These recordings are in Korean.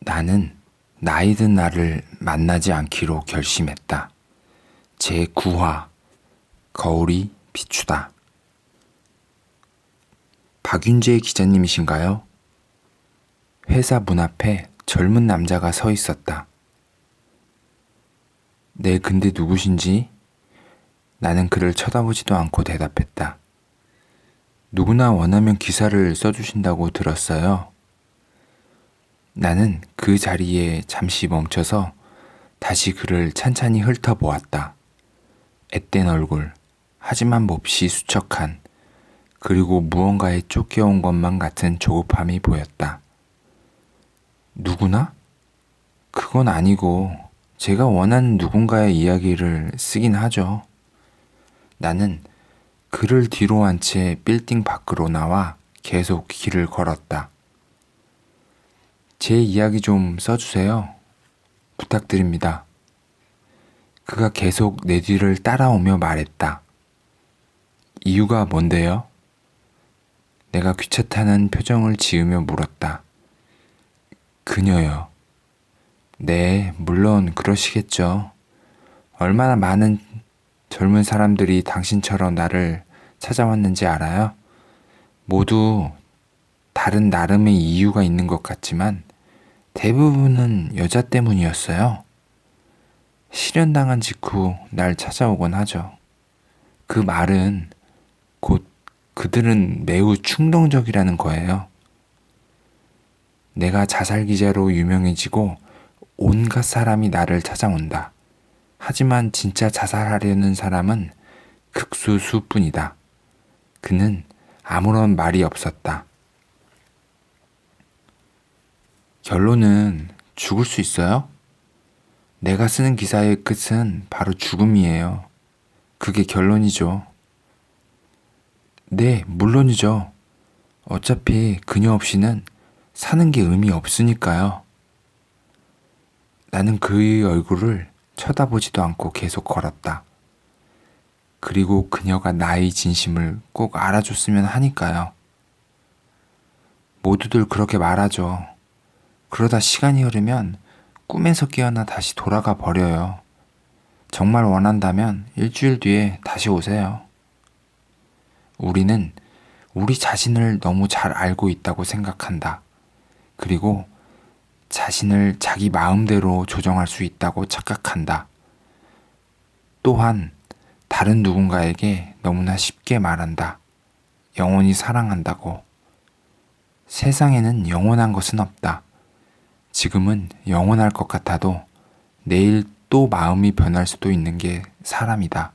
나는 나이든 나를 만나지 않기로 결심했다. 제9화 거울이 비추다. 박윤재 기자님이신가요? 회사 문 앞에 젊은 남자가 서 있었다. 네, 근데 누구신지? 나는 그를 쳐다보지도 않고 대답했다. 누구나 원하면 기사를 써주신다고 들었어요. 나는 그 자리에 잠시 멈춰서 다시 그를 찬찬히 훑어보았다. 앳된 얼굴, 하지만 몹시 수척한, 그리고 무언가에 쫓겨온 것만 같은 조급함이 보였다. 누구나? 그건 아니고 제가 원하는 누군가의 이야기를 쓰긴 하죠. 나는 그를 뒤로 한 채 빌딩 밖으로 나와 계속 길을 걸었다. 제 이야기 좀 써주세요. 부탁드립니다. 그가 계속 내 뒤를 따라오며 말했다. 이유가 뭔데요? 내가 귀찮다는 표정을 지으며 물었다. 그녀요. 네, 물론 그러시겠죠. 얼마나 많은 젊은 사람들이 당신처럼 나를 찾아왔는지 알아요? 모두 다른 나름의 이유가 있는 것 같지만 대부분은 여자 때문이었어요. 실현당한 직후 날 찾아오곤 하죠. 그 말은 곧 그들은 매우 충동적이라는 거예요. 내가 자살 기자로 유명해지고 온갖 사람이 나를 찾아온다. 하지만 진짜 자살하려는 사람은 극소수뿐이다. 그는 아무런 말이 없었다. 결론은 죽을 수 있어요? 내가 쓰는 기사의 끝은 바로 죽음이에요. 그게 결론이죠. 네, 물론이죠. 어차피 그녀 없이는 사는 게 의미 없으니까요. 나는 그의 얼굴을 쳐다보지도 않고 계속 걸었다. 그리고 그녀가 나의 진심을 꼭 알아줬으면 하니까요. 모두들 그렇게 말하죠. 그러다 시간이 흐르면 꿈에서 깨어나 다시 돌아가 버려요. 정말 원한다면 일주일 뒤에 다시 오세요. 우리는 우리 자신을 너무 잘 알고 있다고 생각한다. 그리고 자신을 자기 마음대로 조정할 수 있다고 착각한다. 또한 다른 누군가에게 너무나 쉽게 말한다. 영원히 사랑한다고. 세상에는 영원한 것은 없다. 지금은 영원할 것 같아도 내일 또 마음이 변할 수도 있는 게 사람이다.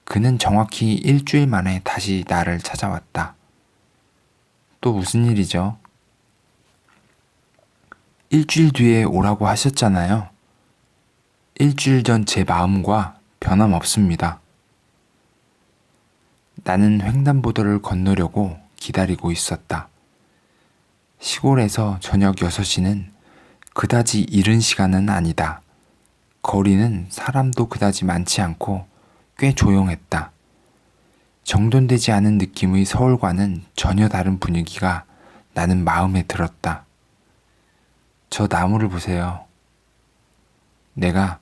그는 정확히 일주일 만에 다시 나를 찾아왔다. 또 무슨 일이죠? 일주일 뒤에 오라고 하셨잖아요. 일주일 전 제 마음과 변함없습니다. 나는 횡단보도를 건너려고 기다리고 있었다. 시골에서 저녁 6시는 그다지 이른 시간은 아니다. 거리는 사람도 그다지 많지 않고 꽤 조용했다. 정돈되지 않은 느낌의 서울과는 전혀 다른 분위기가 나는 마음에 들었다. 저 나무를 보세요. 내가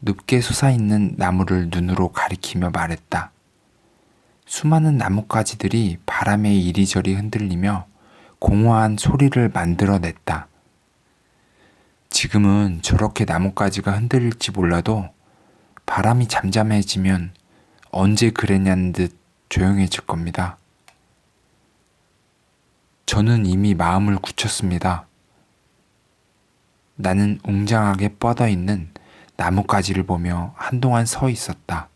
높게 솟아있는 나무를 눈으로 가리키며 말했다. 수많은 나뭇가지들이 바람에 이리저리 흔들리며 공허한 소리를 만들어냈다. 지금은 저렇게 나뭇가지가 흔들릴지 몰라도 바람이 잠잠해지면 언제 그랬냐는 듯 조용해질 겁니다. 저는 이미 마음을 굳혔습니다. 나는 웅장하게 뻗어있는 나뭇가지를 보며 한동안 서 있었다.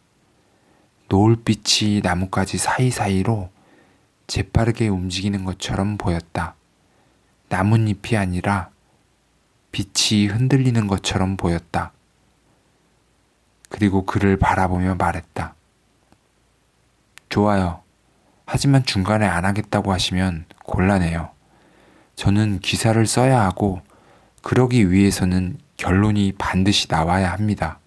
노을빛이 나뭇가지 사이사이로 재빠르게 움직이는 것처럼 보였다. 나뭇잎이 아니라 빛이 흔들리는 것처럼 보였다. 그리고 그를 바라보며 말했다. 좋아요. 하지만 중간에 안 하겠다고 하시면 곤란해요. 저는 기사를 써야 하고 그러기 위해서는 결론이 반드시 나와야 합니다.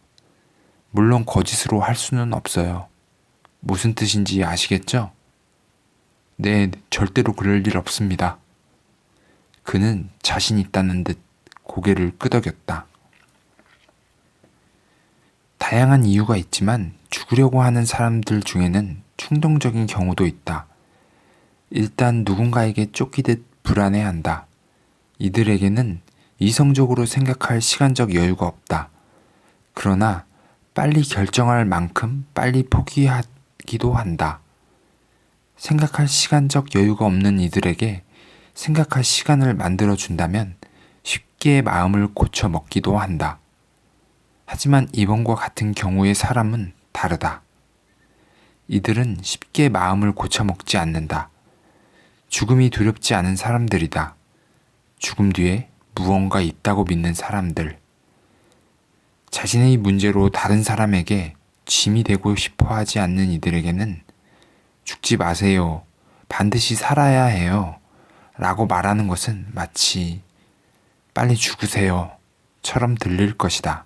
물론 거짓으로 할 수는 없어요. 무슨 뜻인지 아시겠죠? 네, 절대로 그럴 일 없습니다. 그는 자신 있다는 듯 고개를 끄덕였다. 다양한 이유가 있지만 죽으려고 하는 사람들 중에는 충동적인 경우도 있다. 일단 누군가에게 쫓기듯 불안해한다. 이들에게는 이성적으로 생각할 시간적 여유가 없다. 그러나 빨리 결정할 만큼 빨리 포기하기도 한다. 생각할 시간적 여유가 없는 이들에게 생각할 시간을 만들어준다면 쉽게 마음을 고쳐 먹기도 한다. 하지만 이번과 같은 경우의 사람은 다르다. 이들은 쉽게 마음을 고쳐 먹지 않는다. 죽음이 두렵지 않은 사람들이다. 죽음 뒤에 무언가 있다고 믿는 사람들. 자신의 문제로 다른 사람에게 짐이 되고 싶어 하지 않는 이들에게는 죽지 마세요. 반드시 살아야 해요. 라고 말하는 것은 마치 빨리 죽으세요. 처럼 들릴 것이다.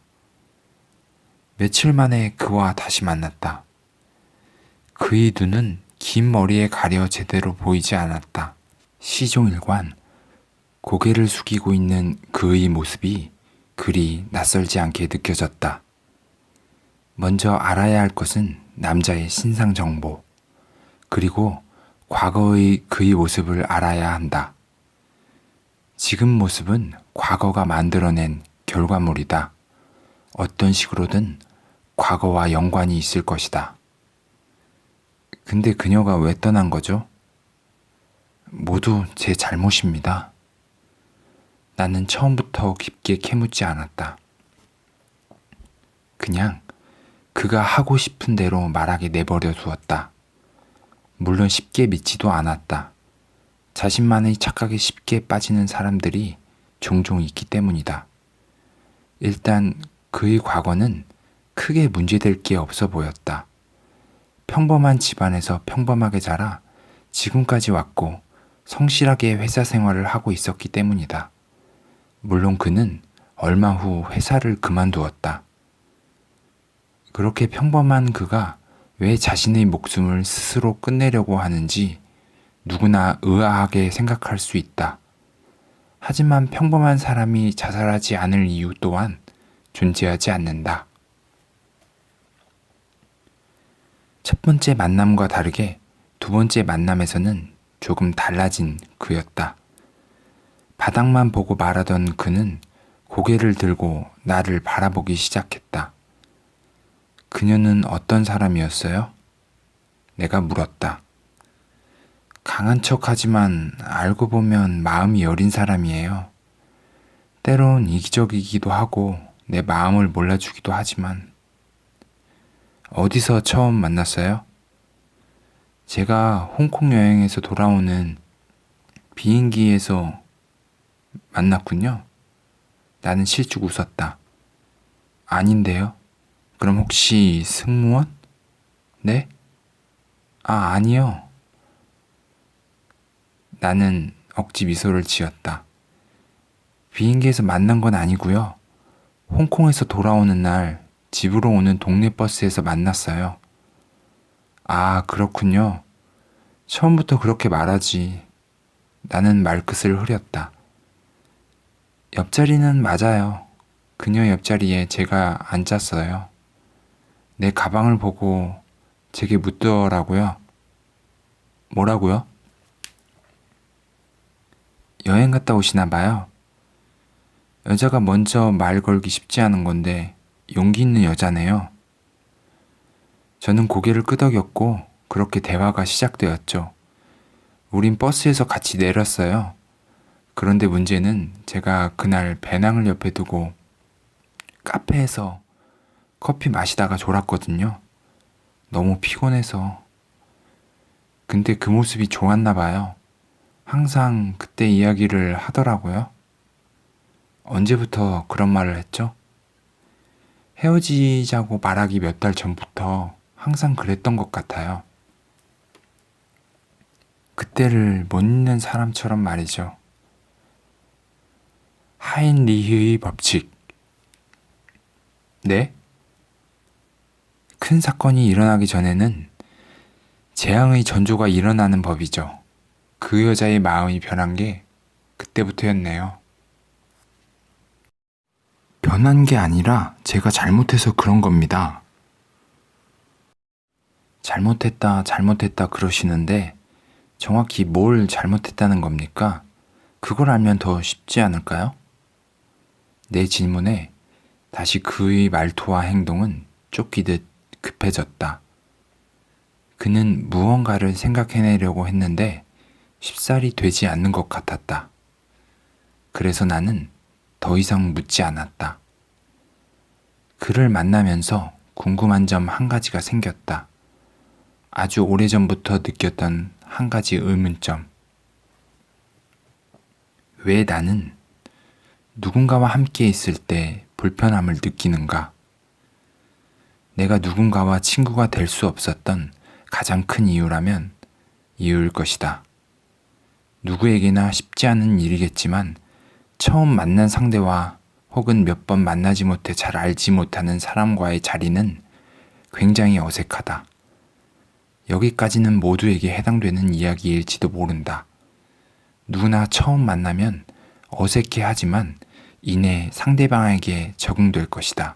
며칠 만에 그와 다시 만났다. 그의 눈은 긴 머리에 가려 제대로 보이지 않았다. 시종일관 고개를 숙이고 있는 그의 모습이 그리 낯설지 않게 느껴졌다. 먼저 알아야 할 것은 남자의 신상 정보, 그리고 과거의 그의 모습을 알아야 한다. 지금 모습은 과거가 만들어낸 결과물이다. 어떤 식으로든 과거와 연관이 있을 것이다. 근데 그녀가 왜 떠난 거죠? 모두 제 잘못입니다. 나는 처음부터 깊게 캐묻지 않았다. 그냥 그가 하고 싶은 대로 말하게 내버려 두었다. 물론 쉽게 믿지도 않았다. 자신만의 착각에 쉽게 빠지는 사람들이 종종 있기 때문이다. 일단 그의 과거는 크게 문제될 게 없어 보였다. 평범한 집안에서 평범하게 자라 지금까지 왔고 성실하게 회사 생활을 하고 있었기 때문이다. 물론 그는 얼마 후 회사를 그만두었다. 그렇게 평범한 그가 왜 자신의 목숨을 스스로 끝내려고 하는지 누구나 의아하게 생각할 수 있다. 하지만 평범한 사람이 자살하지 않을 이유 또한 존재하지 않는다. 첫 번째 만남과 다르게 두 번째 만남에서는 조금 달라진 그였다. 바닥만 보고 말하던 그는 고개를 들고 나를 바라보기 시작했다. 그녀는 어떤 사람이었어요? 내가 물었다. 강한 척하지만 알고 보면 마음이 여린 사람이에요. 때론 이기적이기도 하고 내 마음을 몰라주기도 하지만. 어디서 처음 만났어요? 제가 홍콩 여행에서 돌아오는 비행기에서 만났군요. 나는 실쭉 웃었다. 아닌데요? 그럼 혹시 승무원? 네? 아니요. 나는 억지 미소를 지었다. 비행기에서 만난 건 아니고요. 홍콩에서 돌아오는 날 집으로 오는 동네 버스에서 만났어요. 아, 그렇군요. 처음부터 그렇게 말하지. 나는 말끝을 흐렸다. 옆자리는 맞아요. 그녀 옆자리에 제가 앉았어요. 내 가방을 보고 제게 묻더라고요. 뭐라고요? 여행 갔다 오시나 봐요. 여자가 먼저 말 걸기 쉽지 않은 건데 용기 있는 여자네요. 저는 고개를 끄덕였고 그렇게 대화가 시작되었죠. 우린 버스에서 같이 내렸어요. 그런데 문제는 제가 그날 배낭을 옆에 두고 카페에서 커피 마시다가 졸았거든요. 너무 피곤해서. 근데 그 모습이 좋았나 봐요. 항상 그때 이야기를 하더라고요. 언제부터 그런 말을 했죠? 헤어지자고 말하기 몇 달 전부터 항상 그랬던 것 같아요. 그때를 못 잊는 사람처럼 말이죠. 하인리히의 법칙. 네? 큰 사건이 일어나기 전에는 재앙의 전조가 일어나는 법이죠. 그 여자의 마음이 변한 게 그때부터였네요. 변한 게 아니라 제가 잘못해서 그런 겁니다. 잘못했다 그러시는데 정확히 뭘 잘못했다는 겁니까? 그걸 알면 더 쉽지 않을까요? 내 질문에 다시 그의 말투와 행동은 쫓기듯 급해졌다. 그는 무언가를 생각해내려고 했는데 쉽사리 되지 않는 것 같았다. 그래서 나는 더 이상 묻지 않았다. 그를 만나면서 궁금한 점 한 가지가 생겼다. 아주 오래전부터 느꼈던 한 가지 의문점. 왜 나는 누군가와 함께 있을 때 불편함을 느끼는가? 내가 누군가와 친구가 될 수 없었던 가장 큰 이유라면 이유일 것이다. 누구에게나 쉽지 않은 일이겠지만 처음 만난 상대와 혹은 몇 번 만나지 못해 잘 알지 못하는 사람과의 자리는 굉장히 어색하다. 여기까지는 모두에게 해당되는 이야기일지도 모른다. 누구나 처음 만나면 어색해 하지만 이내 상대방에게 적응될 것이다.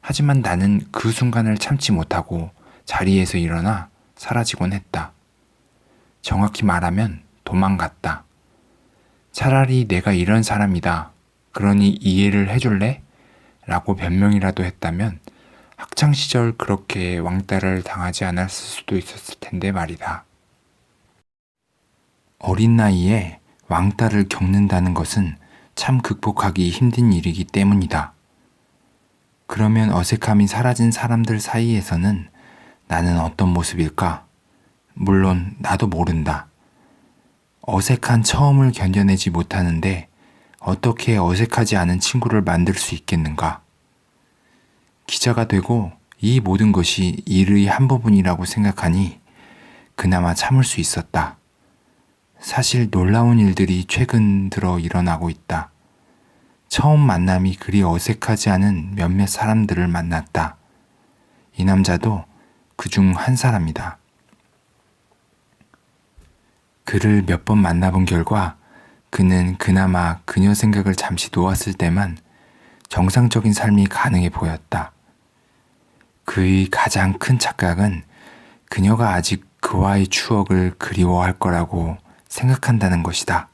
하지만 나는 그 순간을 참지 못하고 자리에서 일어나 사라지곤 했다. 정확히 말하면 도망갔다. 차라리 내가 이런 사람이다. 그러니 이해를 해줄래? 라고 변명이라도 했다면 학창시절 그렇게 왕따를 당하지 않았을 수도 있었을 텐데 말이다. 어린 나이에 왕따를 겪는다는 것은 참 극복하기 힘든 일이기 때문이다. 그러면 어색함이 사라진 사람들 사이에서는 나는 어떤 모습일까? 물론 나도 모른다. 어색한 처음을 견뎌내지 못하는데 어떻게 어색하지 않은 친구를 만들 수 있겠는가? 기자가 되고 이 모든 것이 일의 한 부분이라고 생각하니 그나마 참을 수 있었다. 사실 놀라운 일들이 최근 들어 일어나고 있다. 처음 만남이 그리 어색하지 않은 몇몇 사람들을 만났다. 이 남자도 그중 한 사람이다. 그를 몇 번 만나본 결과 그는 그나마 그녀 생각을 잠시 놓았을 때만 정상적인 삶이 가능해 보였다. 그의 가장 큰 착각은 그녀가 아직 그와의 추억을 그리워할 거라고 생각한다는 것이다.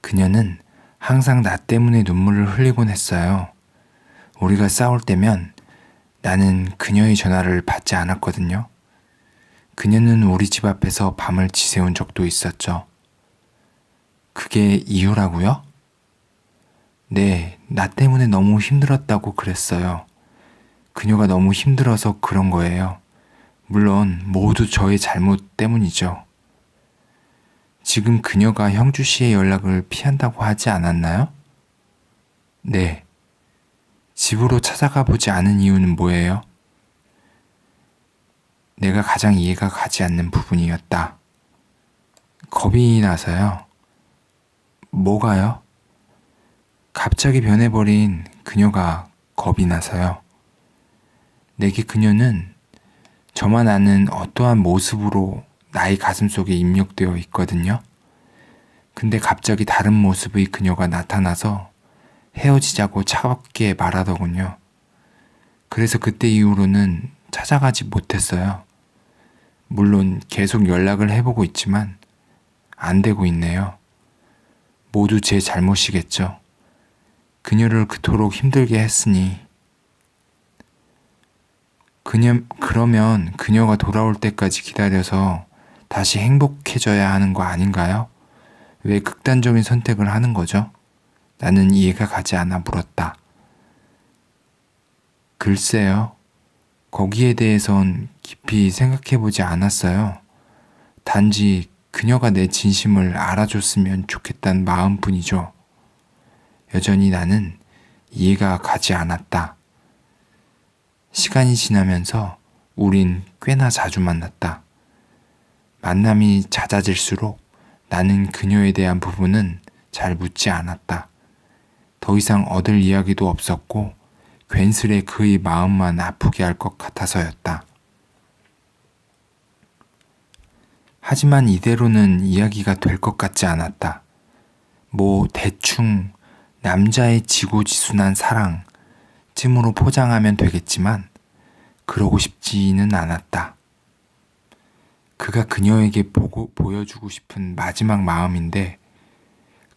그녀는 항상 나 때문에 눈물을 흘리곤 했어요. 우리가 싸울 때면 나는 그녀의 전화를 받지 않았거든요. 그녀는 우리 집 앞에서 밤을 지새운 적도 있었죠. 그게 이유라고요? 네, 나 때문에 너무 힘들었다고 그랬어요. 그녀가 너무 힘들어서 그런 거예요. 물론 모두 저의 잘못 때문이죠. 지금 그녀가 형주 씨의 연락을 피한다고 하지 않았나요? 네. 집으로 찾아가 보지 않은 이유는 뭐예요? 내가 가장 이해가 가지 않는 부분이었다. 겁이 나서요. 뭐가요? 갑자기 변해버린 그녀가 겁이 나서요. 내게 그녀는 저만 아는 어떠한 모습으로 나의 가슴속에 입력되어 있거든요. 근데 갑자기 다른 모습의 그녀가 나타나서 헤어지자고 차갑게 말하더군요. 그래서 그때 이후로는 찾아가지 못했어요. 물론 계속 연락을 해보고 있지만 안 되고 있네요. 모두 제 잘못이겠죠. 그녀를 그토록 힘들게 했으니. 그러면 그녀가 돌아올 때까지 기다려서 다시 행복해져야 하는 거 아닌가요? 왜 극단적인 선택을 하는 거죠? 나는 이해가 가지 않아 물었다. 글쎄요. 거기에 대해선 깊이 생각해보지 않았어요. 단지 그녀가 내 진심을 알아줬으면 좋겠다는 마음뿐이죠. 여전히 나는 이해가 가지 않았다. 시간이 지나면서 우린 꽤나 자주 만났다. 만남이 잦아질수록 나는 그녀에 대한 부분은 잘 묻지 않았다. 더 이상 얻을 이야기도 없었고 괜스레 그의 마음만 아프게 할 것 같아서였다. 하지만 이대로는 이야기가 될 것 같지 않았다. 대충 남자의 지고지순한 사랑쯤으로 포장하면 되겠지만 그러고 싶지는 않았다. 그가 그녀에게 보여주고 싶은 마지막 마음인데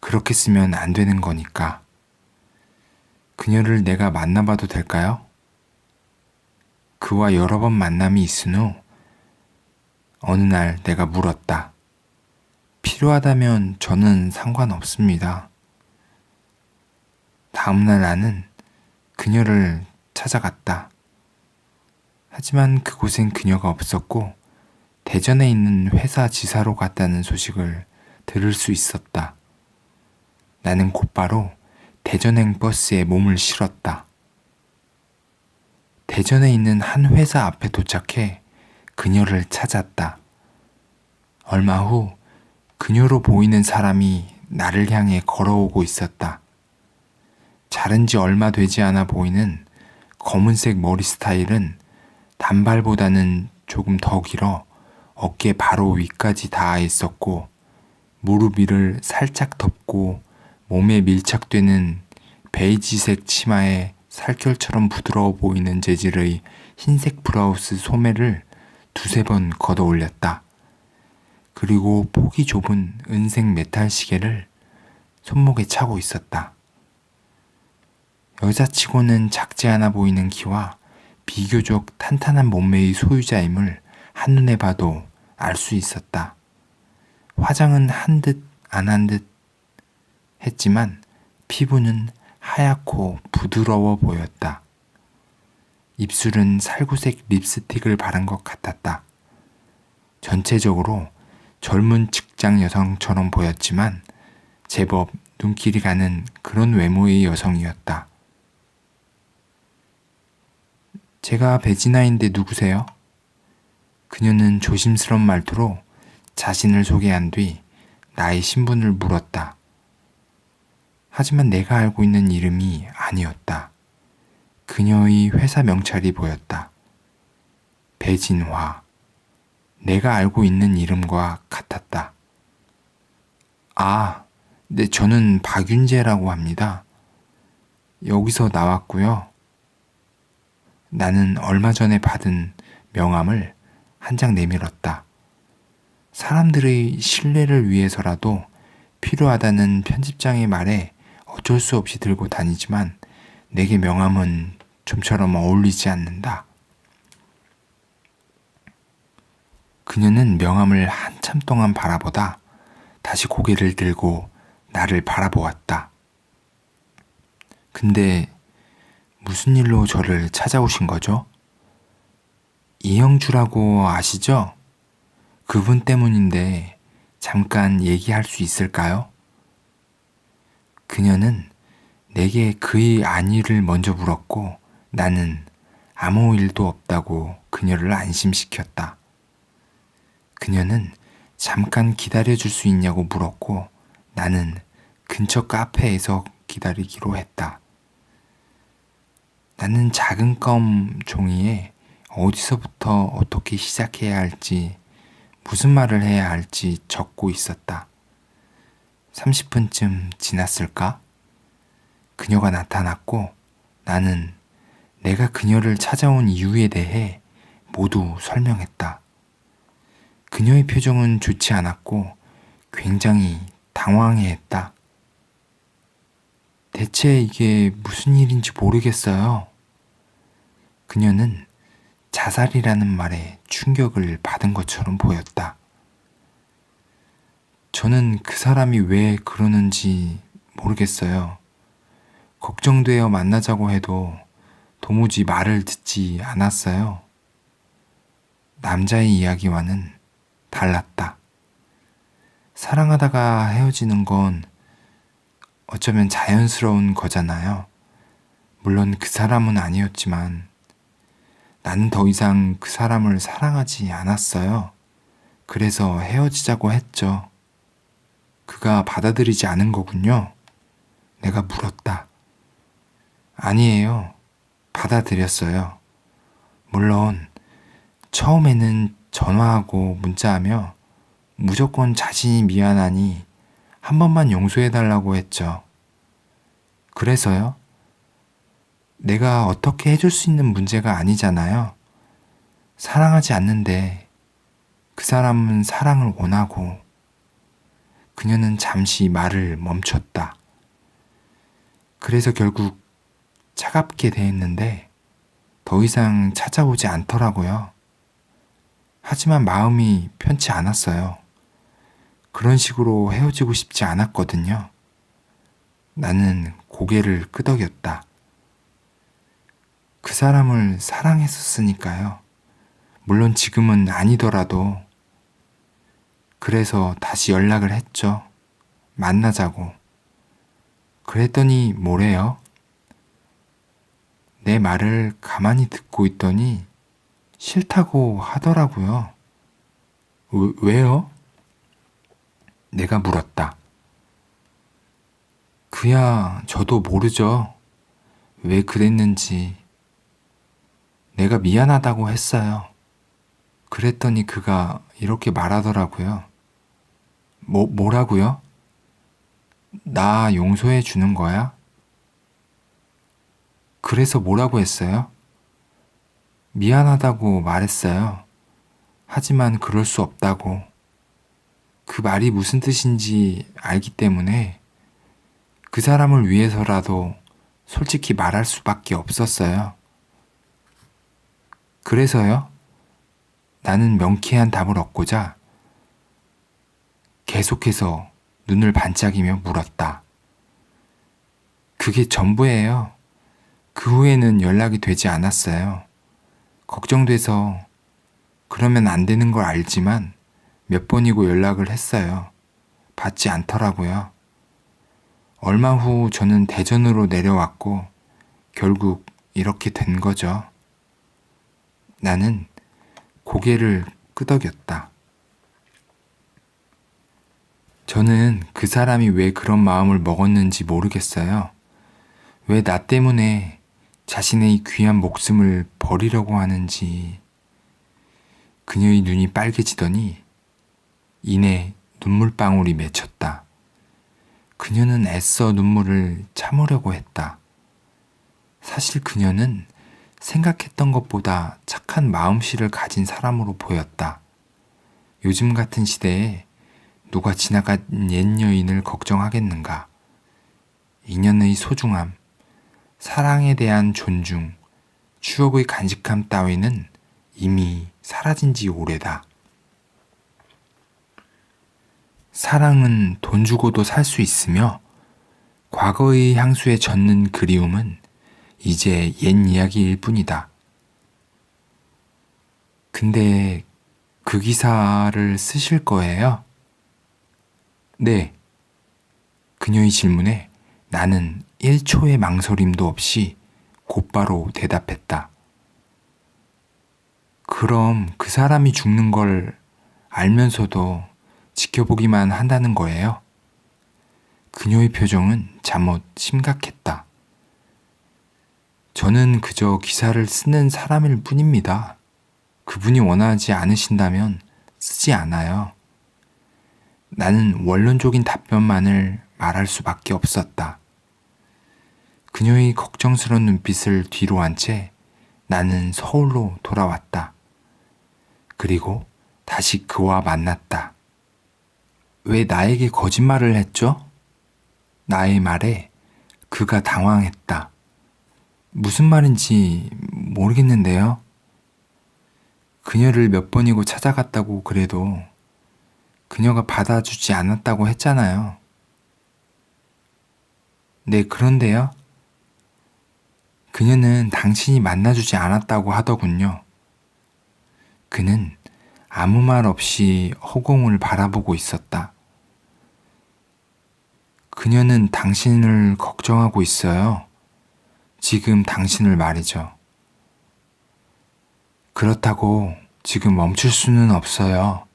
그렇게 쓰면 안 되는 거니까. 그녀를 내가 만나봐도 될까요? 그와 여러 번 만남이 있은 후 어느 날 내가 물었다. 필요하다면 저는 상관없습니다. 다음날 나는 그녀를 찾아갔다. 하지만 그곳엔 그녀가 없었고 대전에 있는 회사 지사로 갔다는 소식을 들을 수 있었다. 나는 곧바로 대전행 버스에 몸을 실었다. 대전에 있는 한 회사 앞에 도착해 그녀를 찾았다. 얼마 후 그녀로 보이는 사람이 나를 향해 걸어오고 있었다. 자른 지 얼마 되지 않아 보이는 검은색 머리 스타일은 단발보다는 조금 더 길어 어깨 바로 위까지 닿아 있었고 무릎 위를 살짝 덮고 몸에 밀착되는 베이지색 치마에 살결처럼 부드러워 보이는 재질의 흰색 브라우스 소매를 두세 번 걷어 올렸다. 그리고 폭이 좁은 은색 메탈 시계를 손목에 차고 있었다. 여자치고는 작지 않아 보이는 키와 비교적 탄탄한 몸매의 소유자임을 한눈에 봐도 알 수 있었다. 화장은 한 듯 안 한 듯 했지만 피부는 하얗고 부드러워 보였다. 입술은 살구색 립스틱을 바른 것 같았다. 전체적으로 젊은 직장 여성처럼 보였지만 제법 눈길이 가는 그런 외모의 여성이었다. 제가 베지나인데 누구세요? 그녀는 조심스러운 말투로 자신을 소개한 뒤 나의 신분을 물었다. 하지만 내가 알고 있는 이름이 아니었다. 그녀의 회사 명찰이 보였다. 배진화. 내가 알고 있는 이름과 같았다. 아, 네, 저는 박윤재라고 합니다. 여기서 나왔고요. 나는 얼마 전에 받은 명함을 한 장 내밀었다. 사람들의 신뢰를 위해서라도 필요하다는 편집장의 말에 어쩔 수 없이 들고 다니지만 내게 명함은 좀처럼 어울리지 않는다. 그녀는 명함을 한참 동안 바라보다 다시 고개를 들고 나를 바라보았다. 근데 무슨 일로 저를 찾아오신 거죠? 이영주라고 아시죠? 그분 때문인데 잠깐 얘기할 수 있을까요? 그녀는 내게 그의 안위를 먼저 물었고 나는 아무 일도 없다고 그녀를 안심시켰다. 그녀는 잠깐 기다려줄 수 있냐고 물었고 나는 근처 카페에서 기다리기로 했다. 나는 작은 껌 종이에 어디서부터 어떻게 시작해야 할지, 무슨 말을 해야 할지 적고 있었다. 30분쯤 지났을까? 그녀가 나타났고 나는 내가 그녀를 찾아온 이유에 대해 모두 설명했다. 그녀의 표정은 좋지 않았고 굉장히 당황해했다. 대체 이게 무슨 일인지 모르겠어요. 그녀는 자살이라는 말에 충격을 받은 것처럼 보였다. 저는 그 사람이 왜 그러는지 모르겠어요. 걱정되어 만나자고 해도 도무지 말을 듣지 않았어요. 남자의 이야기와는 달랐다. 사랑하다가 헤어지는 건 어쩌면 자연스러운 거잖아요. 물론 그 사람은 아니었지만 나는 더 이상 그 사람을 사랑하지 않았어요. 그래서 헤어지자고 했죠. 그가 받아들이지 않은 거군요. 내가 물었다. 아니에요. 받아들였어요. 물론 처음에는 전화하고 문자하며 무조건 자신이 미안하니 한 번만 용서해달라고 했죠. 그래서요? 내가 어떻게 해줄 수 있는 문제가 아니잖아요. 사랑하지 않는데 그 사람은 사랑을 원하고 그녀는 잠시 말을 멈췄다. 그래서 결국 차갑게 대했는데 더 이상 찾아오지 않더라고요. 하지만 마음이 편치 않았어요. 그런 식으로 헤어지고 싶지 않았거든요. 나는 고개를 끄덕였다. 그 사람을 사랑했었으니까요. 물론 지금은 아니더라도. 그래서 다시 연락을 했죠. 만나자고. 그랬더니 뭐래요? 내 말을 가만히 듣고 있더니 싫다고 하더라고요. 왜요? 내가 물었다. 그야 저도 모르죠. 왜 그랬는지. 내가 미안하다고 했어요. 그랬더니 그가 이렇게 말하더라고요. 뭐라고요? 나 용서해 주는 거야? 그래서 뭐라고 했어요? 미안하다고 말했어요. 하지만 그럴 수 없다고. 그 말이 무슨 뜻인지 알기 때문에 그 사람을 위해서라도 솔직히 말할 수밖에 없었어요. 그래서요? 나는 명쾌한 답을 얻고자 계속해서 눈을 반짝이며 물었다. 그게 전부예요. 그 후에는 연락이 되지 않았어요. 걱정돼서 그러면 안 되는 걸 알지만 몇 번이고 연락을 했어요. 받지 않더라고요. 얼마 후 저는 대전으로 내려왔고 결국 이렇게 된 거죠. 나는 고개를 끄덕였다. 저는 그 사람이 왜 그런 마음을 먹었는지 모르겠어요. 왜 나 때문에 자신의 귀한 목숨을 버리려고 하는지. 그녀의 눈이 빨개지더니 이내 눈물방울이 맺혔다. 그녀는 애써 눈물을 참으려고 했다. 사실 그녀는 생각했던 것보다 착한 마음씨를 가진 사람으로 보였다. 요즘 같은 시대에 누가 지나간 옛 여인을 걱정하겠는가. 인연의 소중함, 사랑에 대한 존중, 추억의 간직함 따위는 이미 사라진 지 오래다. 사랑은 돈 주고도 살 수 있으며 과거의 향수에 젖는 그리움은 이제 옛 이야기일 뿐이다. 근데 그 기사를 쓰실 거예요? 네. 그녀의 질문에 나는 1초의 망설임도 없이 곧바로 대답했다. 그럼 그 사람이 죽는 걸 알면서도 지켜보기만 한다는 거예요? 그녀의 표정은 잠옷 심각했다. 저는 그저 기사를 쓰는 사람일 뿐입니다. 그분이 원하지 않으신다면 쓰지 않아요. 나는 원론적인 답변만을 말할 수밖에 없었다. 그녀의 걱정스러운 눈빛을 뒤로 한 채 나는 서울로 돌아왔다. 그리고 다시 그와 만났다. 왜 나에게 거짓말을 했죠? 나의 말에 그가 당황했다. 무슨 말인지 모르겠는데요. 그녀를 몇 번이고 찾아갔다고 그래도 그녀가 받아주지 않았다고 했잖아요. 네, 그런데요. 그녀는 당신이 만나주지 않았다고 하더군요. 그는 아무 말 없이 허공을 바라보고 있었다. 그녀는 당신을 걱정하고 있어요. 지금 당신을 말이죠. 그렇다고 지금 멈출 수는 없어요.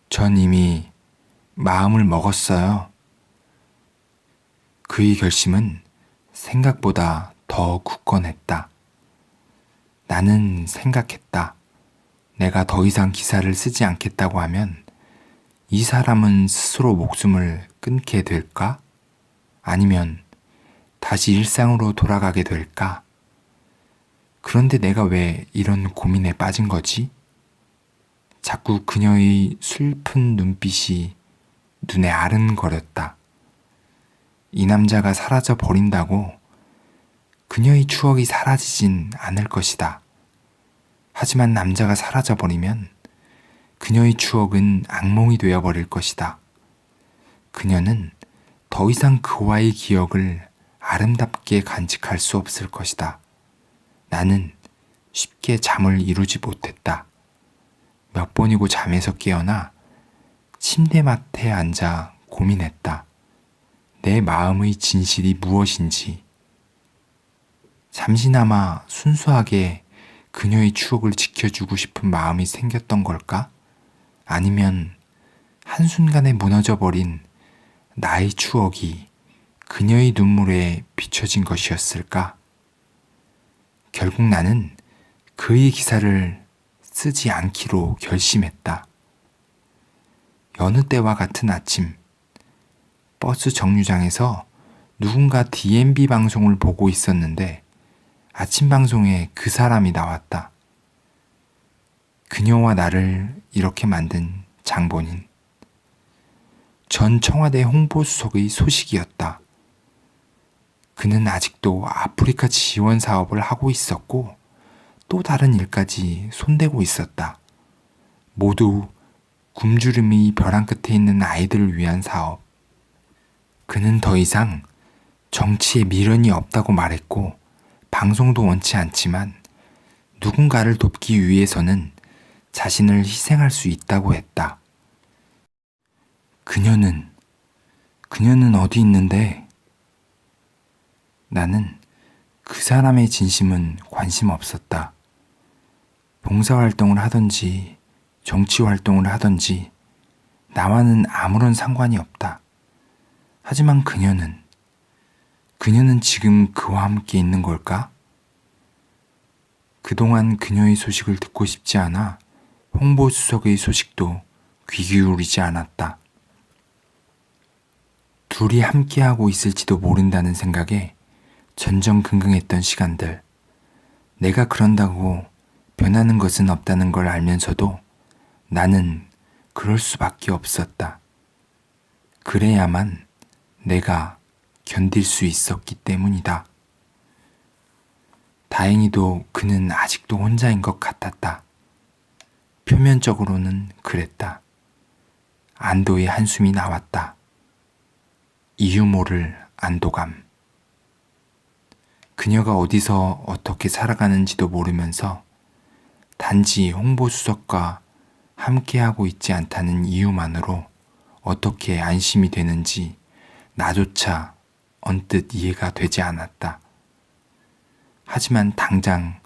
전 이미 마음을 먹었어요. 그의 결심은 생각보다 더 굳건했다. 나는 생각했다. 내가 더 이상 기사를 쓰지 않겠다고 하면 이 사람은 스스로 목숨을 끊게 될까? 아니면 다시 일상으로 돌아가게 될까? 그런데 내가 왜 이런 고민에 빠진 거지? 자꾸 그녀의 슬픈 눈빛이 눈에 아른거렸다. 이 남자가 사라져 버린다고 그녀의 추억이 사라지진 않을 것이다. 하지만 남자가 사라져 버리면 그녀의 추억은 악몽이 되어버릴 것이다. 그녀는 더 이상 그와의 기억을 아름답게 간직할 수 없을 것이다. 나는 쉽게 잠을 이루지 못했다. 몇 번이고 잠에서 깨어나 침대맡에 앉아 고민했다. 내 마음의 진실이 무엇인지. 잠시나마 순수하게 그녀의 추억을 지켜주고 싶은 마음이 생겼던 걸까? 아니면 한순간에 무너져버린 나의 추억이 그녀의 눈물에 비춰진 것이었을까? 결국 나는 그의 기사를 쓰지 않기로 결심했다. 여느 때와 같은 아침, 버스 정류장에서 누군가 DMB 방송을 보고 있었는데 아침 방송에 그 사람이 나왔다. 그녀와 나를 이렇게 만든 장본인. 전 청와대 홍보수석의 소식이었다. 그는 아직도 아프리카 지원 사업을 하고 있었고 또 다른 일까지 손대고 있었다. 모두 굶주림이 벼랑 끝에 있는 아이들을 위한 사업. 그는 더 이상 정치에 미련이 없다고 말했고 방송도 원치 않지만 누군가를 돕기 위해서는 자신을 희생할 수 있다고 했다. 그녀는 어디 있는데? 나는 그 사람의 진심은 관심 없었다. 봉사활동을 하든지 정치활동을 하든지 나와는 아무런 상관이 없다. 하지만 그녀는 지금 그와 함께 있는 걸까? 그동안 그녀의 소식을 듣고 싶지 않아 홍보수석의 소식도 귀 기울이지 않았다. 둘이 함께하고 있을지도 모른다는 생각에 전전긍긍했던 시간들. 내가 그런다고 변하는 것은 없다는 걸 알면서도 나는 그럴 수밖에 없었다. 그래야만 내가 견딜 수 있었기 때문이다. 다행히도 그는 아직도 혼자인 것 같았다. 표면적으로는 그랬다. 안도의 한숨이 나왔다. 이유 모를 안도감. 그녀가 어디서 어떻게 살아가는지도 모르면서 단지 홍보수석과 함께하고 있지 않다는 이유만으로 어떻게 안심이 되는지 나조차 언뜻 이해가 되지 않았다. 하지만 당장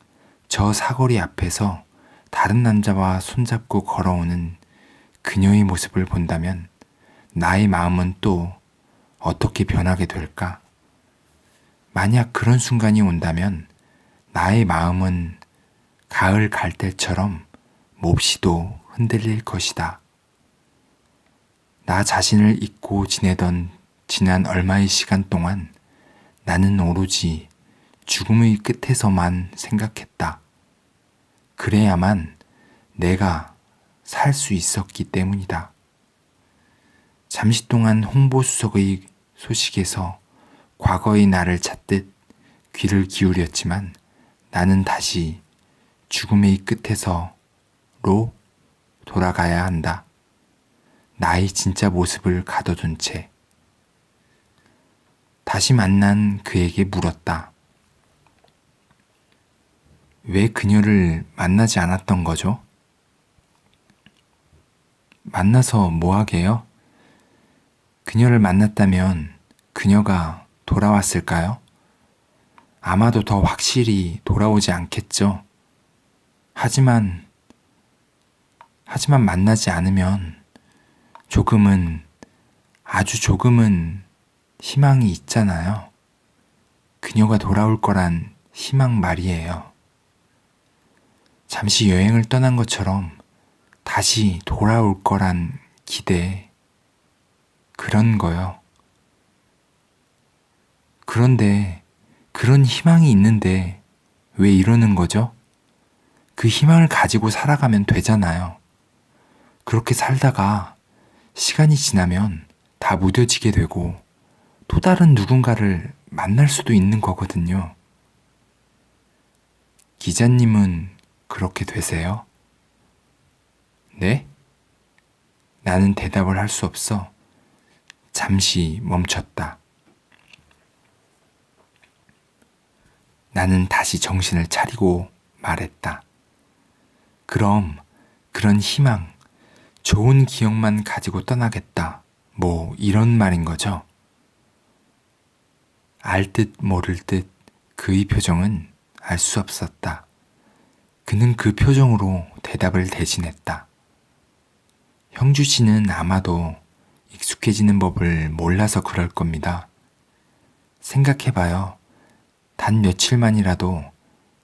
저 사거리 앞에서 다른 남자와 손잡고 걸어오는 그녀의 모습을 본다면 나의 마음은 또 어떻게 변하게 될까? 만약 그런 순간이 온다면 나의 마음은 가을 갈대처럼 몹시도 흔들릴 것이다. 나 자신을 잊고 지내던 지난 얼마의 시간 동안 나는 오로지 죽음의 끝에서만 생각했다. 그래야만 내가 살 수 있었기 때문이다. 잠시 동안 홍보수석의 소식에서 과거의 나를 찾듯 귀를 기울였지만 나는 다시 죽음의 끝에서로 돌아가야 한다. 나의 진짜 모습을 가둬둔 채. 다시 만난 그에게 물었다. 왜 그녀를 만나지 않았던 거죠? 만나서 뭐 하게요? 그녀를 만났다면 그녀가 돌아왔을까요? 아마도 더 확실히 돌아오지 않겠죠. 하지만 만나지 않으면 조금은, 아주 조금은 희망이 있잖아요. 그녀가 돌아올 거란 희망 말이에요. 잠시 여행을 떠난 것처럼 다시 돌아올 거란 기대, 그런 거요. 그런데 그런 희망이 있는데 왜 이러는 거죠? 그 희망을 가지고 살아가면 되잖아요. 그렇게 살다가 시간이 지나면 다 무뎌지게 되고 또 다른 누군가를 만날 수도 있는 거거든요. 기자님은 그렇게 되세요? 네? 나는 대답을 할 수 없어 잠시 멈췄다. 나는 다시 정신을 차리고 말했다. 그럼 그런 희망, 좋은 기억만 가지고 떠나겠다. 뭐 이런 말인 거죠. 알 듯 모를 듯 그의 표정은 알 수 없었다. 그는 그 표정으로 대답을 대신했다. 형주 씨는 아마도 익숙해지는 법을 몰라서 그럴 겁니다. 생각해봐요. 단 며칠만이라도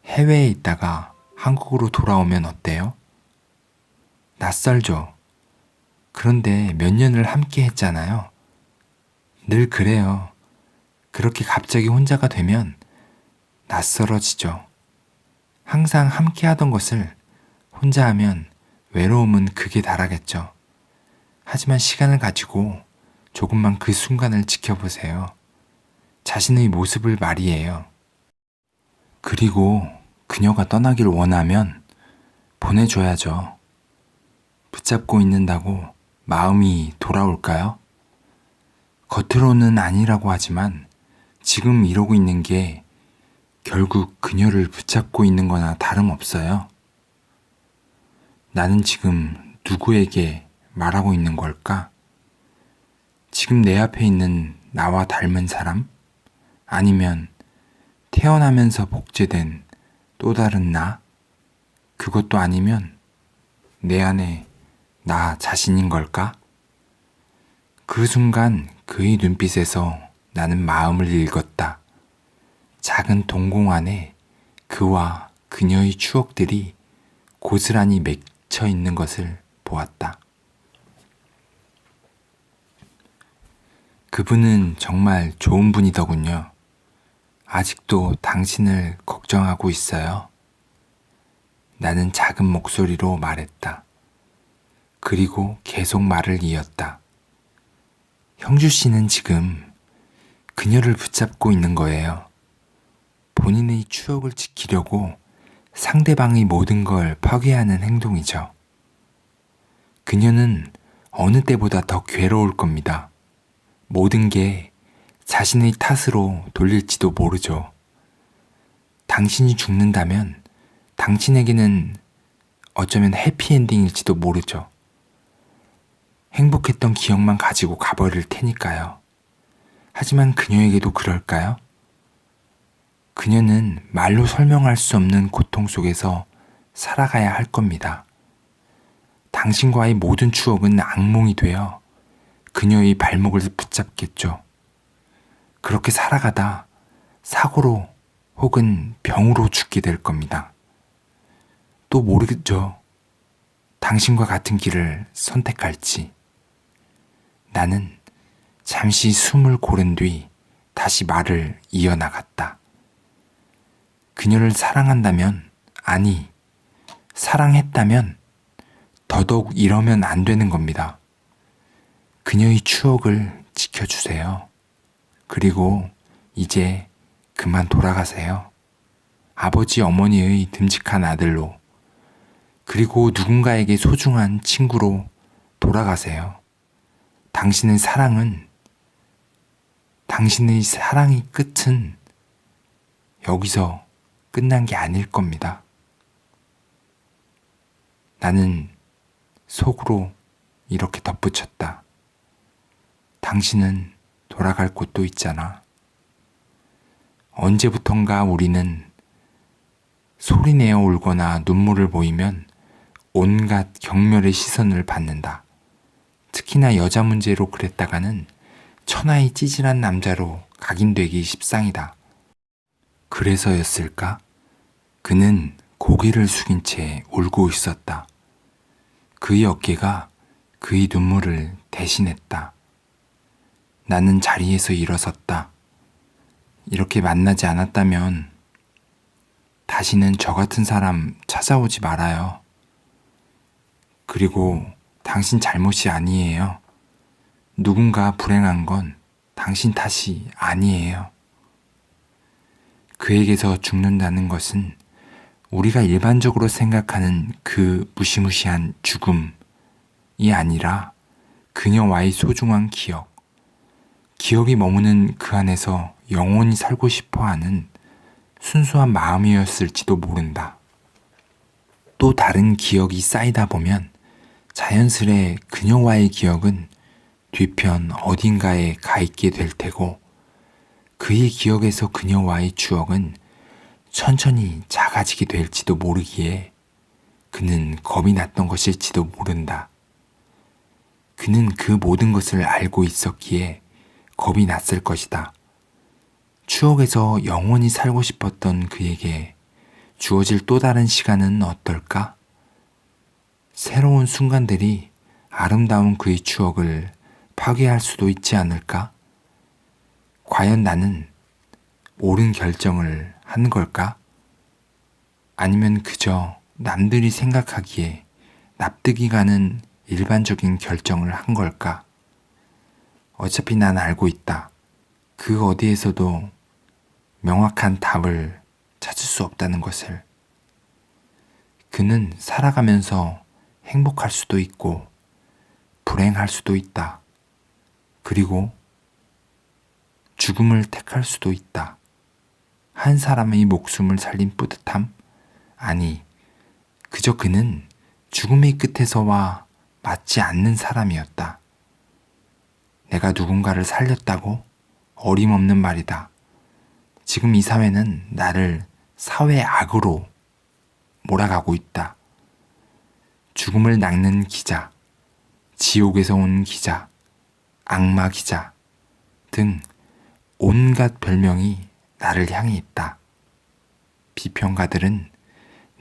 해외에 있다가 한국으로 돌아오면 어때요? 낯설죠? 그런데 몇 년을 함께 했잖아요. 늘 그래요. 그렇게 갑자기 혼자가 되면 낯설어지죠. 항상 함께 하던 것을 혼자 하면 외로움은 극에 달하겠죠. 하지만 시간을 가지고 조금만 그 순간을 지켜보세요. 자신의 모습을 말이에요. 그리고 그녀가 떠나길 원하면 보내줘야죠. 붙잡고 있는다고 마음이 돌아올까요? 겉으로는 아니라고 하지만 지금 이러고 있는 게 결국 그녀를 붙잡고 있는 거나 다름없어요. 나는 지금 누구에게 말하고 있는 걸까? 지금 내 앞에 있는 나와 닮은 사람? 아니면 태어나면서 복제된 또 다른 나? 그것도 아니면 내 안에 나 자신인 걸까? 그 순간 그의 눈빛에서 나는 마음을 읽었다. 작은 동공 안에 그와 그녀의 추억들이 고스란히 맺혀 있는 것을 보았다. 그분은 정말 좋은 분이더군요. 아직도 당신을 걱정하고 있어요. 나는 작은 목소리로 말했다. 그리고 계속 말을 이었다. 형주 씨는 지금 그녀를 붙잡고 있는 거예요. 본인의 추억을 지키려고 상대방의 모든 걸 파괴하는 행동이죠. 그녀는 어느 때보다 더 괴로울 겁니다. 모든 게 자신의 탓으로 돌릴지도 모르죠. 당신이 죽는다면 당신에게는 어쩌면 해피엔딩일지도 모르죠. 행복했던 기억만 가지고 가버릴 테니까요. 하지만 그녀에게도 그럴까요? 그녀는 말로 설명할 수 없는 고통 속에서 살아가야 할 겁니다. 당신과의 모든 추억은 악몽이 되어 그녀의 발목을 붙잡겠죠. 그렇게 살아가다 사고로 혹은 병으로 죽게 될 겁니다. 또 모르겠죠. 당신과 같은 길을 선택할지. 나는 잠시 숨을 고른 뒤 다시 말을 이어나갔다. 그녀를 사랑한다면, 아니, 사랑했다면 더더욱 이러면 안 되는 겁니다. 그녀의 추억을 지켜주세요. 그리고 이제 그만 돌아가세요. 아버지 어머니의 듬직한 아들로, 그리고 누군가에게 소중한 친구로 돌아가세요. 당신의 사랑의 끝은 여기서 끝난 게 아닐 겁니다. 나는 속으로 이렇게 덧붙였다. 당신은 돌아갈 곳도 있잖아. 언제부턴가 우리는 소리내어 울거나 눈물을 보이면 온갖 경멸의 시선을 받는다. 특히나 여자 문제로 그랬다가는 천하의 찌질한 남자로 각인되기 십상이다. 그래서였을까? 그는 고개를 숙인 채 울고 있었다. 그의 어깨가 그의 눈물을 대신했다. 나는 자리에서 일어섰다. 이렇게 만나지 않았다면 다시는 저 같은 사람 찾아오지 말아요. 그리고 당신 잘못이 아니에요. 누군가 불행한 건 당신 탓이 아니에요. 그에게서 죽는다는 것은 우리가 일반적으로 생각하는 그 무시무시한 죽음이 아니라 그녀와의 소중한 기억이 머무는 그 안에서 영원히 살고 싶어 하는 순수한 마음이었을지도 모른다. 또 다른 기억이 쌓이다 보면 자연스레 그녀와의 기억은 뒤편 어딘가에 가 있게 될 테고 그의 기억에서 그녀와의 추억은 천천히 작아지게 될지도 모르기에 그는 겁이 났던 것일지도 모른다. 그는 그 모든 것을 알고 있었기에 겁이 났을 것이다. 추억에서 영원히 살고 싶었던 그에게 주어질 또 다른 시간은 어떨까? 새로운 순간들이 아름다운 그의 추억을 파괴할 수도 있지 않을까? 과연 나는 옳은 결정을 한 걸까? 아니면 그저 남들이 생각하기에 납득이 가는 일반적인 결정을 한 걸까? 어차피 난 알고 있다. 그 어디에서도 명확한 답을 찾을 수 없다는 것을. 그는 살아가면서 행복할 수도 있고 불행할 수도 있다. 그리고 죽음을 택할 수도 있다. 한 사람의 목숨을 살린 뿌듯함? 아니, 그저 그는 죽음의 끝에서와 맞지 않는 사람이었다. 내가 누군가를 살렸다고? 어림없는 말이다. 지금 이 사회는 나를 사회 악으로 몰아가고 있다. 죽음을 낚는 기자, 지옥에서 온 기자, 악마 기자 등 온갖 별명이 나를 향해 있다. 비평가들은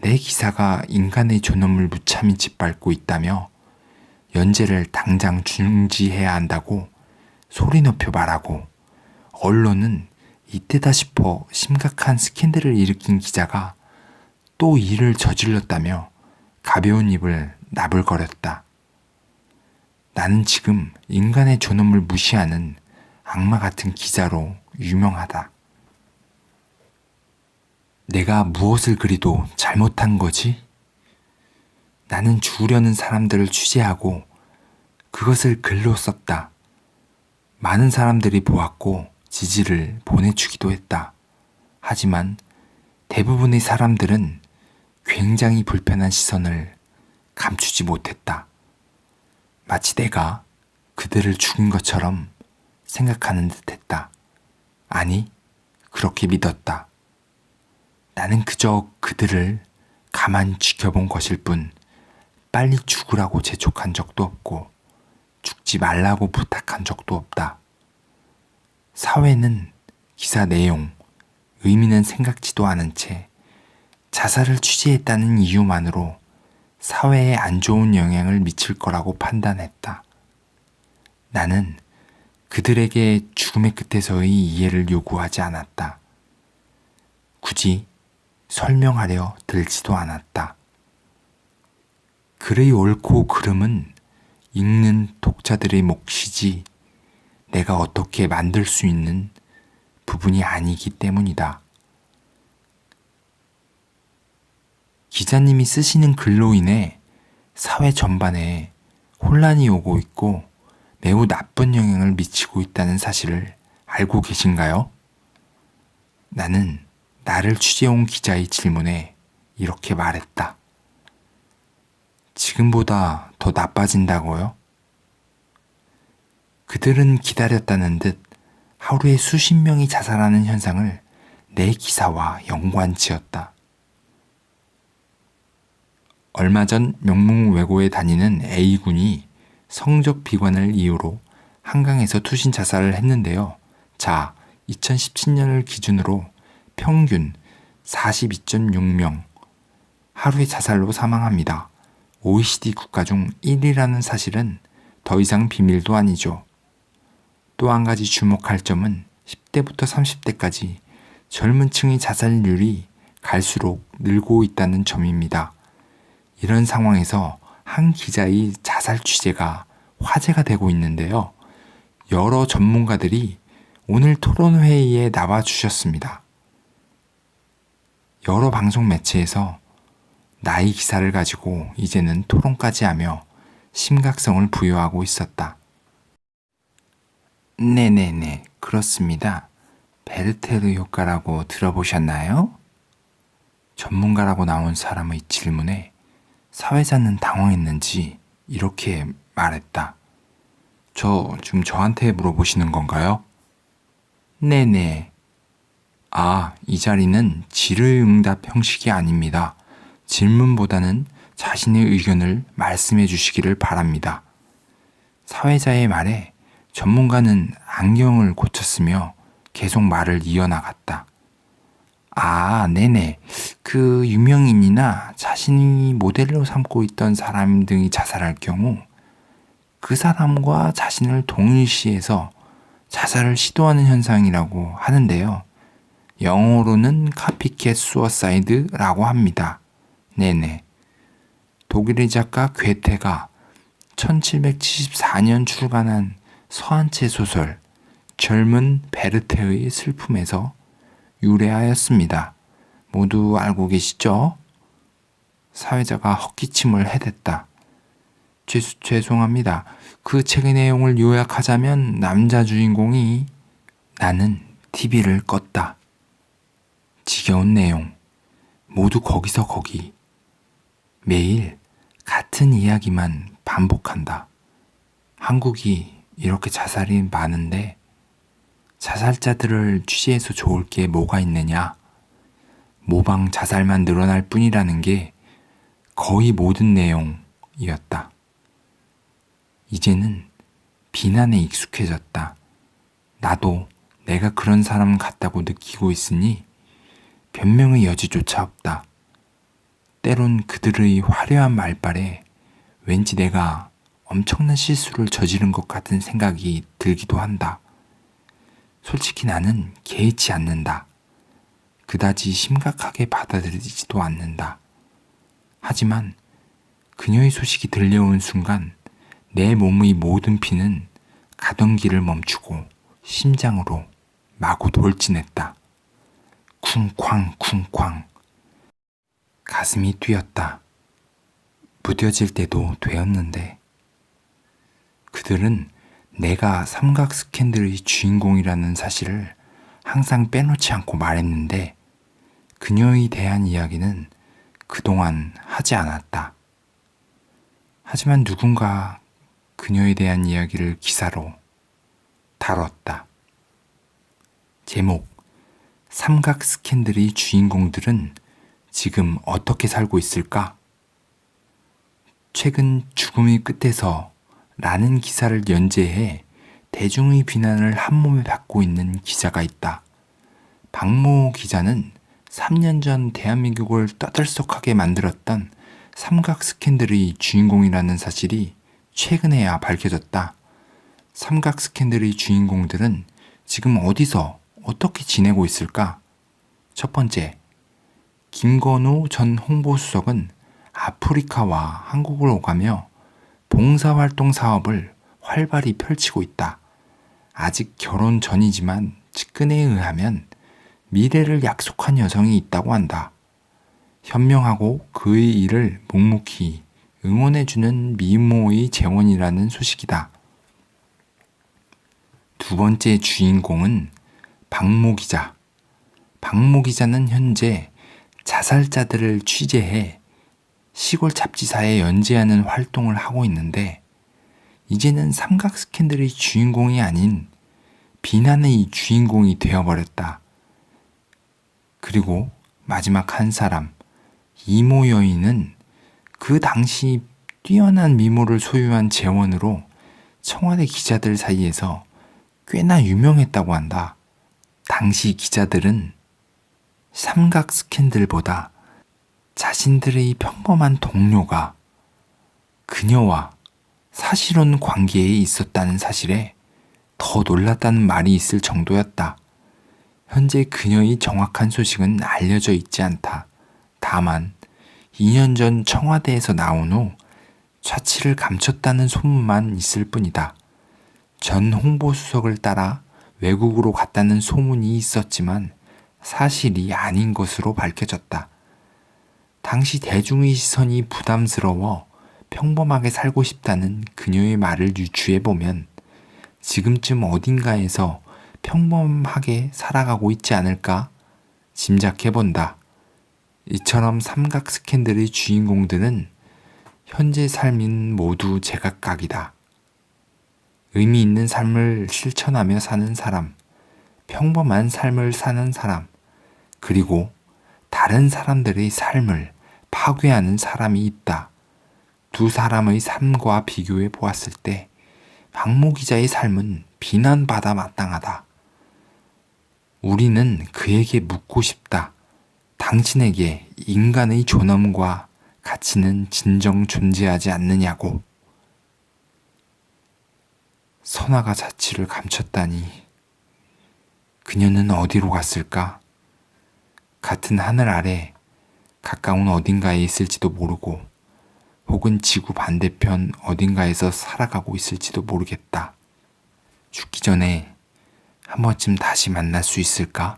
내 기사가 인간의 존엄을 무참히 짓밟고 있다며 연재를 당장 중지해야 한다고 소리 높여 말하고, 언론은 이때다 싶어 심각한 스캔들을 일으킨 기자가 또 일을 저질렀다며 가벼운 입을 나불거렸다. 나는 지금 인간의 존엄을 무시하는 악마 같은 기자로 유명하다. 내가 무엇을 그리도 잘못한 거지? 나는 죽으려는 사람들을 취재하고 그것을 글로 썼다. 많은 사람들이 보았고 지지를 보내주기도 했다. 하지만 대부분의 사람들은 굉장히 불편한 시선을 감추지 못했다. 마치 내가 그들을 죽인 것처럼 생각하는 듯 했다. 아니, 그렇게 믿었다. 나는 그저 그들을 가만히 지켜본 것일 뿐 빨리 죽으라고 재촉한 적도 없고 죽지 말라고 부탁한 적도 없다. 사회는 기사 내용, 의미는 생각지도 않은 채 자살을 취재했다는 이유만으로 사회에 안 좋은 영향을 미칠 거라고 판단했다. 나는 그들에게 죽음의 끝에서의 이해를 요구하지 않았다. 굳이 설명하려 들지도 않았다. 글의 옳고 그름은 읽는 독자들의 몫이지 내가 어떻게 만들 수 있는 부분이 아니기 때문이다. 기자님이 쓰시는 글로 인해 사회 전반에 혼란이 오고 있고 매우 나쁜 영향을 미치고 있다는 사실을 알고 계신가요? 나는 나를 취재해온 기자의 질문에 이렇게 말했다. 지금보다 더 나빠진다고요? 그들은 기다렸다는 듯 하루에 수십 명이 자살하는 현상을 내 기사와 연관지었다. 얼마 전 명문외고에 다니는 A군이 성적 비관을 이유로 한강에서 투신 자살을 했는데요. 자, 2017년을 기준으로 평균 42.6명 하루에 자살로 사망합니다. OECD 국가 중 1위라는 사실은 더 이상 비밀도 아니죠. 또 한 가지 주목할 점은 10대부터 30대까지 젊은 층의 자살률이 갈수록 늘고 있다는 점입니다. 이런 상황에서 한 기자의 자살 취재가 화제가 되고 있는데요. 여러 전문가들이 오늘 토론회의에 나와 주셨습니다. 여러 방송 매체에서 나의 기사를 가지고 이제는 토론까지 하며 심각성을 부여하고 있었다. 네네네, 그렇습니다. 베르테르 효과라고 들어보셨나요? 전문가라고 나온 사람의 질문에 사회자는 당황했는지 이렇게 말했다. 지금 저한테 물어보시는 건가요? 네네. 이 자리는 질의응답 형식이 아닙니다. 질문보다는 자신의 의견을 말씀해 주시기를 바랍니다. 사회자의 말에 전문가는 안경을 고쳤으며 계속 말을 이어나갔다. 네네. 그 유명인이나 자신이 모델로 삼고 있던 사람 등이 자살할 경우 그 사람과 자신을 동일시해서 자살을 시도하는 현상이라고 하는데요. 영어로는 카피캣 수어사이드라고 합니다. 네네. 독일의 작가 괴테가 1774년 출간한 서한체 소설 젊은 베르테의 슬픔에서 유래하였습니다. 모두 알고 계시죠? 사회자가 헛기침을 해댔다. 죄송합니다. 그 책의 내용을 요약하자면 남자 주인공이 나는 TV를 껐다. 지겨운 내용. 모두 거기서 거기. 매일 같은 이야기만 반복한다. 한국이 이렇게 자살이 많은데 자살자들을 취재해서 좋을 게 뭐가 있느냐? 모방 자살만 늘어날 뿐이라는 게 거의 모든 내용이었다. 이제는 비난에 익숙해졌다. 나도 내가 그런 사람 같다고 느끼고 있으니 변명의 여지조차 없다. 때론 그들의 화려한 말발에 왠지 내가 엄청난 실수를 저지른 것 같은 생각이 들기도 한다. 솔직히 나는 개의치 않는다. 그다지 심각하게 받아들이지도 않는다. 하지만 그녀의 소식이 들려온 순간 내 몸의 모든 피는 가던 길을 멈추고 심장으로 마구 돌진했다. 쿵쾅 쿵쾅. 가슴이 뛰었다. 무뎌질 때도 되었는데 그들은 내가 삼각 스캔들의 주인공이라는 사실을 항상 빼놓지 않고 말했는데 그녀에 대한 이야기는 그동안 하지 않았다. 하지만 누군가 그녀에 대한 이야기를 기사로 다뤘다. 제목: 삼각 스캔들의 주인공들은 지금 어떻게 살고 있을까? 최근 죽음의 끝에서 라는 기사를 연재해 대중의 비난을 한몸에 받고 있는 기자가 있다. 박모 기자는 3년 전 대한민국을 떠들썩하게 만들었던 삼각 스캔들의 주인공이라는 사실이 최근에야 밝혀졌다. 삼각 스캔들의 주인공들은 지금 어디서 어떻게 지내고 있을까? 첫 번째, 김건우 전 홍보수석은 아프리카와 한국을 오가며 봉사활동 사업을 활발히 펼치고 있다. 아직 결혼 전이지만 측근에 의하면 미래를 약속한 여성이 있다고 한다. 현명하고 그의 일을 묵묵히 응원해주는 미모의 재원이라는 소식이다. 두 번째 주인공은 박모 기자. 박모 기자는 현재 자살자들을 취재해 시골 잡지사에 연재하는 활동을 하고 있는데 이제는 삼각 스캔들의 주인공이 아닌 비난의 주인공이 되어버렸다. 그리고 마지막 한 사람, 이모 여인은 그 당시 뛰어난 미모를 소유한 재원으로 청와대 기자들 사이에서 꽤나 유명했다고 한다. 당시 기자들은 삼각 스캔들보다 자신들의 평범한 동료가 그녀와 사실혼 관계에 있었다는 사실에 더 놀랐다는 말이 있을 정도였다. 현재 그녀의 정확한 소식은 알려져 있지 않다. 다만 2년 전 청와대에서 나온 후 차치를 감췄다는 소문만 있을 뿐이다. 전 홍보수석을 따라 외국으로 갔다는 소문이 있었지만 사실이 아닌 것으로 밝혀졌다. 당시 대중의 시선이 부담스러워 평범하게 살고 싶다는 그녀의 말을 유추해보면 지금쯤 어딘가에서 평범하게 살아가고 있지 않을까 짐작해본다. 이처럼 삼각 스캔들의 주인공들은 현재 삶인 모두 제각각이다. 의미 있는 삶을 실천하며 사는 사람, 평범한 삶을 사는 사람, 그리고 다른 사람들의 삶을 파괴하는 사람이 있다. 두 사람의 삶과 비교해 보았을 때 박모 기자의 삶은 비난받아 마땅하다. 우리는 그에게 묻고 싶다. 당신에게 인간의 존엄과 가치는 진정 존재하지 않느냐고. 선아가 자취를 감췄다니 그녀는 어디로 갔을까? 같은 하늘 아래 가까운 어딘가에 있을지도 모르고 혹은 지구 반대편 어딘가에서 살아가고 있을지도 모르겠다. 죽기 전에 한 번쯤 다시 만날 수 있을까?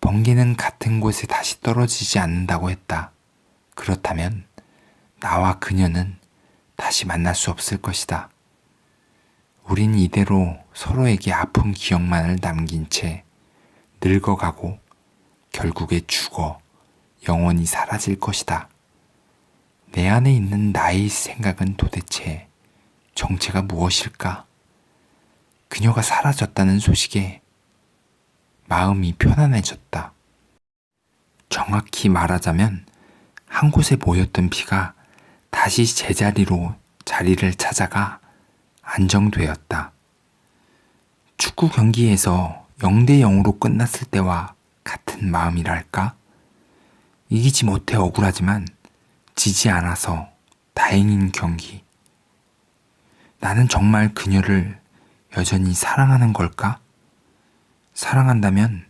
번개는 같은 곳에 다시 떨어지지 않는다고 했다. 그렇다면 나와 그녀는 다시 만날 수 없을 것이다. 우린 이대로 서로에게 아픈 기억만을 남긴 채 늙어가고 결국에 죽어 영원히 사라질 것이다. 내 안에 있는 나의 생각은 도대체 정체가 무엇일까? 그녀가 사라졌다는 소식에 마음이 편안해졌다. 정확히 말하자면 한 곳에 모였던 피가 다시 제자리로 자리를 찾아가 안정되었다. 축구 경기에서 0대 0으로 끝났을 때와 같은 마음이랄까? 이기지 못해 억울하지만 지지 않아서 다행인 경기. 나는 정말 그녀를 여전히 사랑하는 걸까? 사랑한다면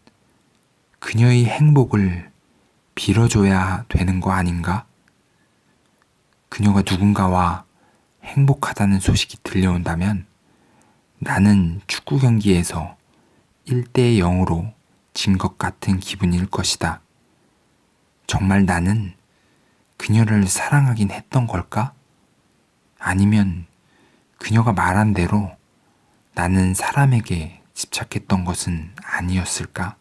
그녀의 행복을 빌어줘야 되는 거 아닌가? 그녀가 누군가와 행복하다는 소식이 들려온다면 나는 축구 경기에서 1대 0으로 진 것 같은 기분일 것이다. 정말 나는 그녀를 사랑하긴 했던 걸까? 아니면 그녀가 말한 대로 나는 사람에게 집착했던 것은 아니었을까?